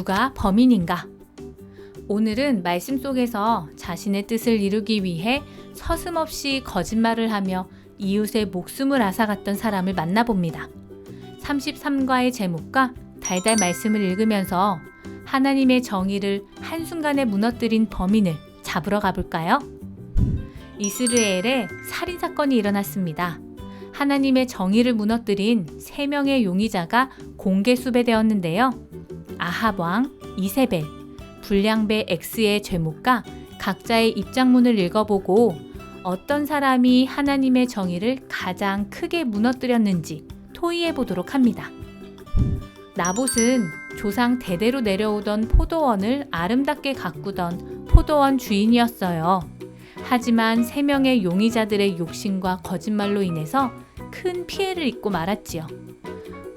누가 범인인가? 오늘은 말씀 속에서 자신의 뜻을 이루기 위해 서슴없이 거짓말을 하며 이웃의 목숨을 앗아갔던 사람을 만나봅니다. 33과의 제목과 달달 말씀을 읽으면서 하나님의 정의를 한순간에 무너뜨린 범인을 잡으러 가볼까요? 이스라엘에 살인사건이 일어났습니다. 하나님의 정의를 무너뜨린 3명의 용의자가 공개 수배되었는데요. 아합 왕, 이세벨, 불량배 X의 죄목과 각자의 입장문을 읽어보고 어떤 사람이 하나님의 정의를 가장 크게 무너뜨렸는지 토의해 보도록 합니다. 나봇은 조상 대대로 내려오던 포도원을 아름답게 가꾸던 포도원 주인이었어요. 하지만 3명의 용의자들의 욕심과 거짓말로 인해서 큰 피해를 입고 말았지요.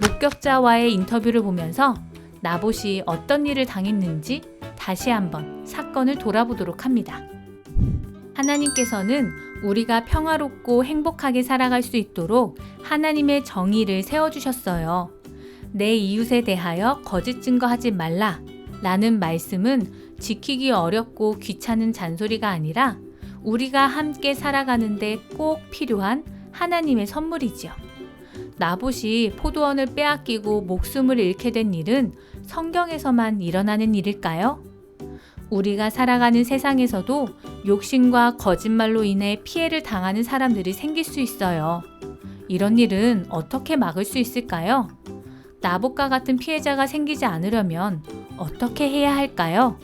목격자와의 인터뷰를 보면서 나봇이 어떤 일을 당했는지 다시 한번 사건을 돌아보도록 합니다. 하나님께서는 우리가 평화롭고 행복하게 살아갈 수 있도록 하나님의 정의를 세워주셨어요. 내 이웃에 대하여 거짓 증거하지 말라 라는 말씀은 지키기 어렵고 귀찮은 잔소리가 아니라 우리가 함께 살아가는데 꼭 필요한 하나님의 선물이지요. 나봇이 포도원을 빼앗기고 목숨을 잃게 된 일은 성경에서만 일어나는 일일까요? 우리가 살아가는 세상에서도 욕심과 거짓말로 인해 피해를 당하는 사람들이 생길 수 있어요. 이런 일은 어떻게 막을 수 있을까요? 나봇과 같은 피해자가 생기지 않으려면 어떻게 해야 할까요?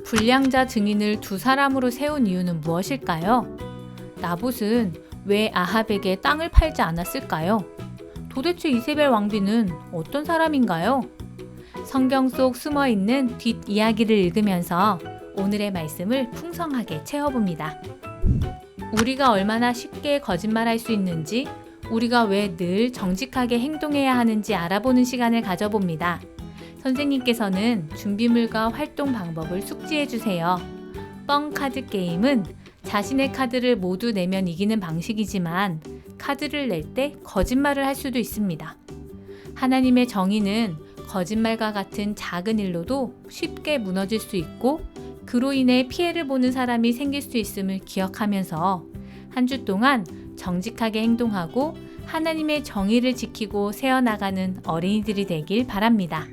불량자 증인을 2사람으로 세운 이유는 무엇일까요? 나봇은 왜 아합에게 땅을 팔지 않았을까요? 도대체 이세벨 왕비는 어떤 사람인가요? 성경 속 숨어있는 뒷이야기를 읽으면서 오늘의 말씀을 풍성하게 채워봅니다. 우리가 얼마나 쉽게 거짓말할 수 있는지, 우리가 왜 늘 정직하게 행동해야 하는지 알아보는 시간을 가져봅니다. 선생님께서는 준비물과 활동 방법을 숙지해 주세요. 뻥 카드 게임은 자신의 카드를 모두 내면 이기는 방식이지만 카드를 낼 때 거짓말을 할 수도 있습니다. 하나님의 정의는 거짓말과 같은 작은 일로도 쉽게 무너질 수 있고 그로 인해 피해를 보는 사람이 생길 수 있음을 기억하면서 한 주 동안 정직하게 행동하고 하나님의 정의를 지키고 세어나가는 어린이들이 되길 바랍니다.